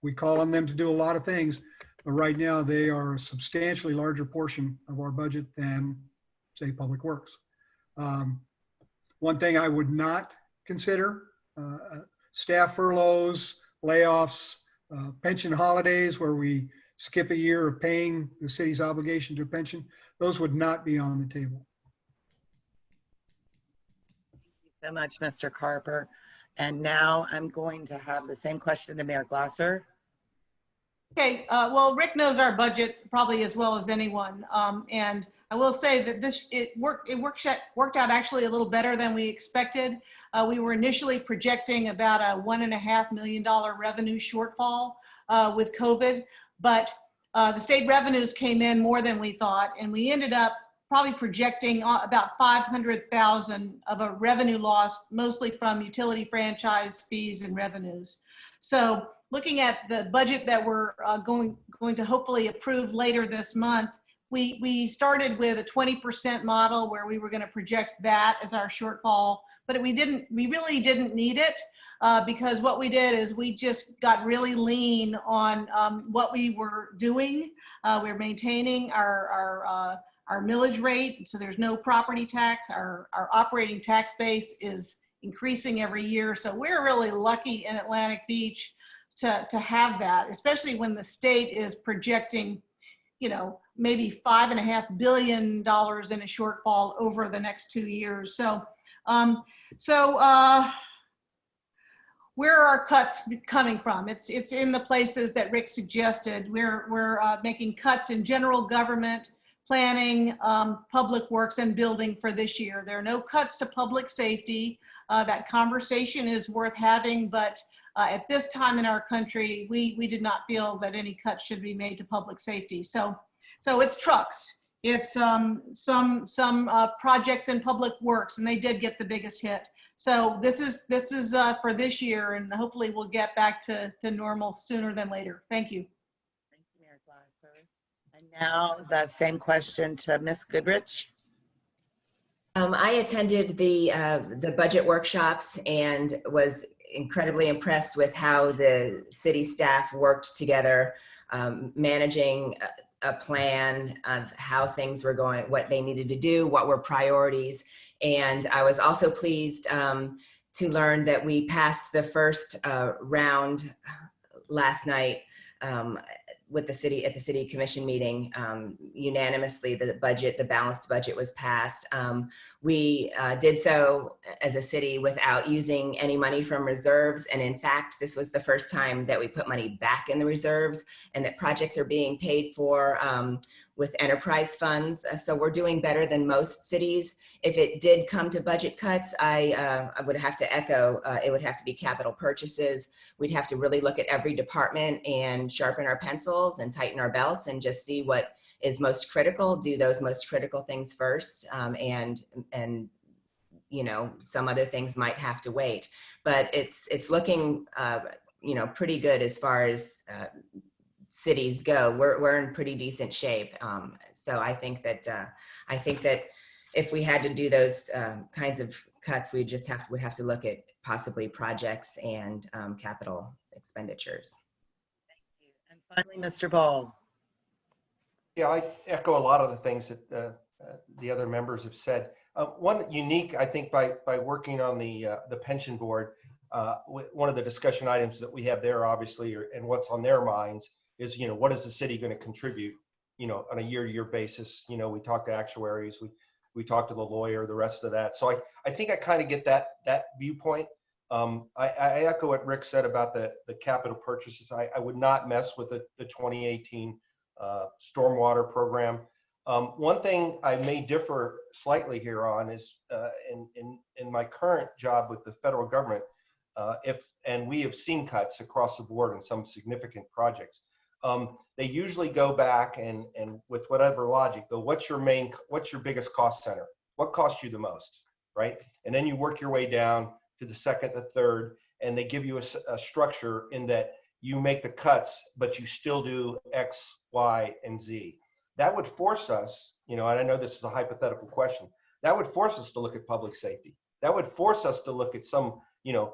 We call on them to do a lot of things, but right now they are a substantially larger portion of our budget than, say, Public Works. One thing I would not consider, staff furloughs, layoffs, pension holidays where we skip a year of paying the city's obligation to pension, those would not be on the table. Thank you so much, Mr. Carper. And now I'm going to have the same question to Mayor Glasser. Okay, well, Rick knows our budget probably as well as anyone. And I will say that it worked out actually a little better than we expected. We were initially projecting about a $1.5 million revenue shortfall with COVID, but the state revenues came in more than we thought, and we ended up probably projecting about 500,000 of a revenue loss, mostly from utility franchise fees and revenues. So looking at the budget that we're going to hopefully approve later this month, we started with a 20% model where we were going to project that as our shortfall, but we really didn't need it because what we did is we just got really lean on what we were doing. We're maintaining our millage rate, so there's no property tax. Our operating tax base is increasing every year, so we're really lucky in Atlantic Beach to have that, especially when the state is projecting, maybe $5.5 billion in a shortfall over the next 2 years. So where are our cuts coming from? It's in the places that Rick suggested. We're making cuts in general government, planning, public works, and building for this year. There are no cuts to public safety. That conversation is worth having, but at this time in our country, we did not feel that any cuts should be made to public safety. So it's trucks. It's some projects in public works, and they did get the biggest hit. So this is for this year, and hopefully we'll get back to normal sooner than later. Thank you. Thank you, Mayor Glasser. And now the same question to Ms. Goodrich. I attended the budget workshops and was incredibly impressed with how the city staff worked together, managing a plan of how things were going, what they needed to do, what were priorities. And I was also pleased to learn that we passed the first round last night with the city at the city commission meeting unanimously. The balanced budget was passed. We did so as a city without using any money from reserves. And in fact, this was the first time that we put money back in the reserves and that projects are being paid for with enterprise funds. So we're doing better than most cities. If it did come to budget cuts, I would have to echo, it would have to be capital purchases. We'd have to really look at every department and sharpen our pencils and tighten our belts and just see what is most critical, do those most critical things first, and you know, some other things might have to wait. But it's looking pretty good as far as cities go. We're in pretty decent shape. So I think that if we had to do those kinds of cuts, we just would have to look at possibly projects and capital expenditures. Thank you. And finally, Mr. Ball. Yeah, I echo a lot of the things that the other members have said. One unique, I think, by working on the pension board, one of the discussion items that we have there, obviously, and what's on their minds is, what is the city going to contribute, on a year-to-year basis? We talk to actuaries, we talk to the lawyer, the rest of that. So I think I kind of get that viewpoint. I echo what Rick said about the capital purchases. I would not mess with the 2018 stormwater program. One thing I may differ slightly here on is in my current job with the federal government, and we have seen cuts across the board in some significant projects. They usually go back and with whatever logic, go, what's your biggest cost center? What costs you the most, right? And then you work your way down to the second, the third, and they give you a structure in that you make the cuts, but you still do X, Y, and Z. That would force us, and I know this is a hypothetical question, that would force us to look at public safety. That would force us to look at some,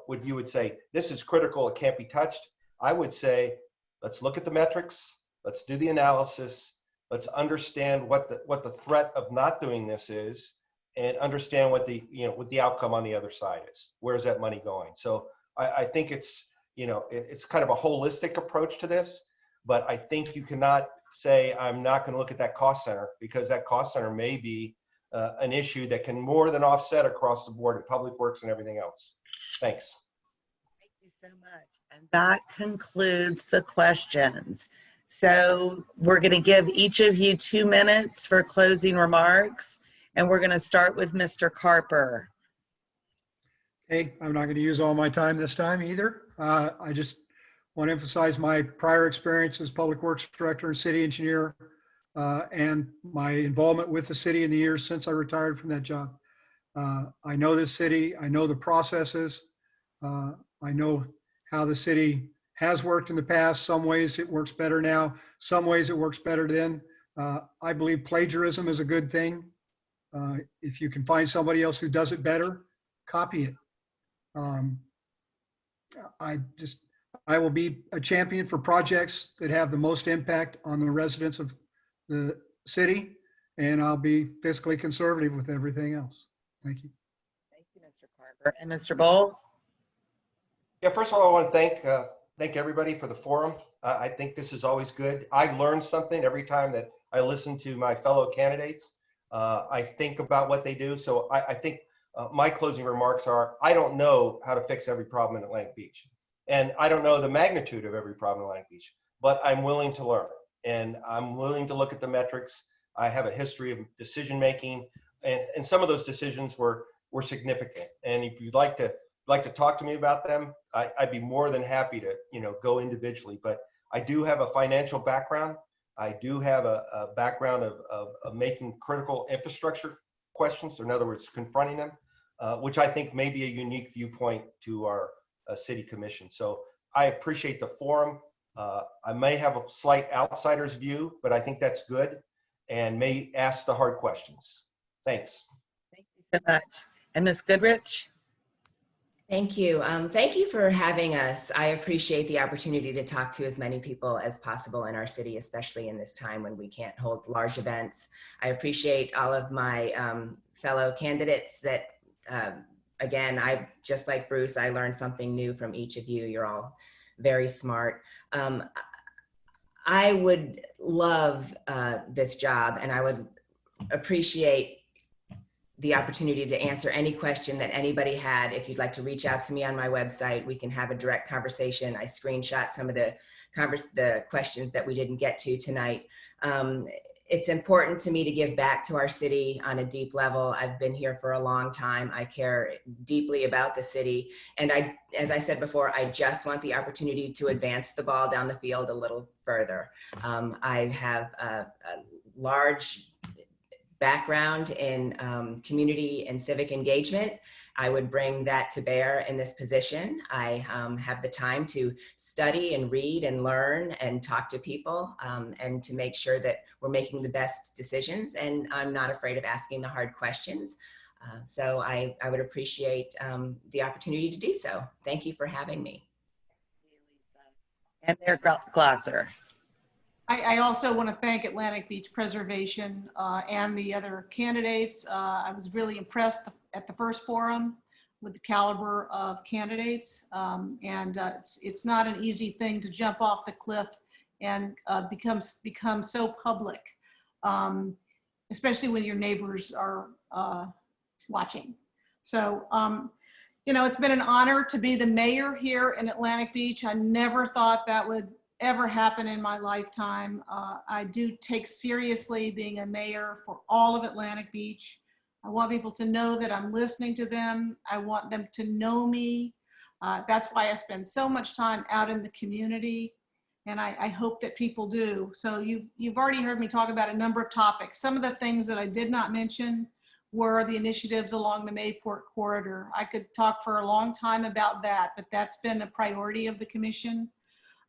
what you would say, this is critical, it can't be touched. I would say, let's look at the metrics, let's do the analysis, let's understand what the threat of not doing this is, and understand what the outcome on the other side is. Where's that money going? So I think it's, it's kind of a holistic approach to this, but I think you cannot say, I'm not going to look at that cost center, because that cost center may be an issue that can more than offset across the board in public works and everything else. Thanks. Thank you so much. And that concludes the questions. So we're going to give each of you 2 minutes for closing remarks, and we're going to start with Mr. Carper. Okay, I'm not going to use all my time this time either. I just want to emphasize my prior experience as Public Works Director and City Engineer, and my involvement with the city in the years since I retired from that job. I know this city, I know the processes, I know how the city has worked in the past. Some ways it works better now, some ways it works better then. I believe plagiarism is a good thing. If you can find somebody else who does it better, copy it. I will be a champion for projects that have the most impact on the residents of the city, and I'll be fiscally conservative with everything else. Thank you. Thank you, Mr. Carper. And Mr. Bowl? Yeah, first of all, I want to thank everybody for the forum. I think this is always good. I learn something every time that I listen to my fellow candidates. I think about what they do. So I think my closing remarks are, I don't know how to fix every problem in Atlantic Beach. And I don't know the magnitude of every problem in Atlantic Beach, but I'm willing to learn, and I'm willing to look at the metrics. I have a history of decision making, and some of those decisions were significant. And if you'd like to talk to me about them, I'd be more than happy to go individually. But I do have a financial background. I do have a background of making critical infrastructure questions, or in other words, confronting them, which I think may be a unique viewpoint to our city commission. So I appreciate the forum. I may have a slight outsider's view, but I think that's good, and may ask the hard questions. Thanks. Thank you so much. And Ms. Goodrich? Thank you. Thank you for having us. I appreciate the opportunity to talk to as many people as possible in our city, especially in this time when we can't hold large events. I appreciate all of my fellow candidates that, again, just like Bruce, I learned something new from each of you. You're all very smart. I would love this job, and I would appreciate the opportunity to answer any question that anybody had. If you'd like to reach out to me on my website, we can have a direct conversation. I screenshot some of the questions that we didn't get to tonight. It's important to me to give back to our city on a deep level. I've been here for a long time. I care deeply about the city. And as I said before, I just want the opportunity to advance the ball down the field a little further. I have a large background in community and civic engagement. I would bring that to bear in this position. I have the time to study and read and learn and talk to people, and to make sure that we're making the best decisions, and I'm not afraid of asking the hard questions. So I would appreciate the opportunity to do so. Thank you for having me. And Mayor Glasser. I also want to thank Atlantic Beach Preservation and the other candidates. I was really impressed at the first forum with the caliber of candidates. It's not an easy thing to jump off the cliff and become so public, especially when your neighbors are watching. So, it's been an honor to be the mayor here in Atlantic Beach. I never thought that would ever happen in my lifetime. I do take seriously being a mayor for all of Atlantic Beach. I want people to know that I'm listening to them. I want them to know me. That's why I spend so much time out in the community, and I hope that people do. So you've already heard me talk about a number of topics. Some of the things that I did not mention were the initiatives along the Mayport corridor. I could talk for a long time about that, but that's been a priority of the commission.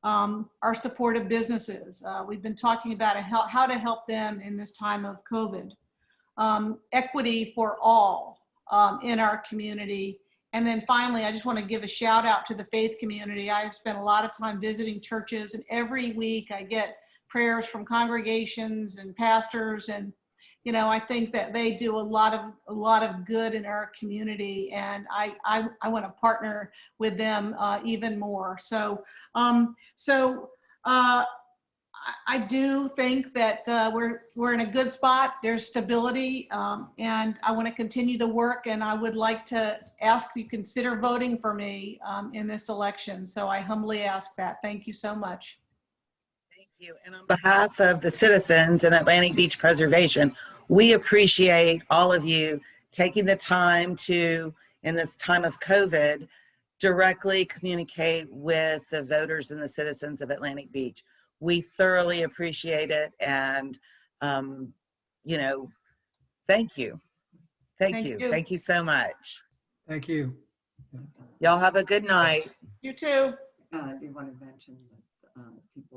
Our supportive businesses. We've been talking about how to help them in this time of COVID. Equity for all in our community. And then finally, I just want to give a shout out to the faith community. I've spent a lot of time visiting churches, and every week I get prayers from congregations and pastors, and I think that they do a lot of good in our community, and I want to partner with them even more. So I do think that we're in a good spot. There's stability, and I want to continue the work. And I would like to ask you consider voting for me in this election. So I humbly ask that. Thank you so much. Thank you. And on behalf of the citizens in Atlantic Beach Preservation, we appreciate all of you taking the time to, in this time of COVID, directly communicate with the voters and the citizens of Atlantic Beach. We thoroughly appreciate it, and thank you. Thank you. Thank you so much. Thank you. Y'all have a good night. You too. I do want to mention that people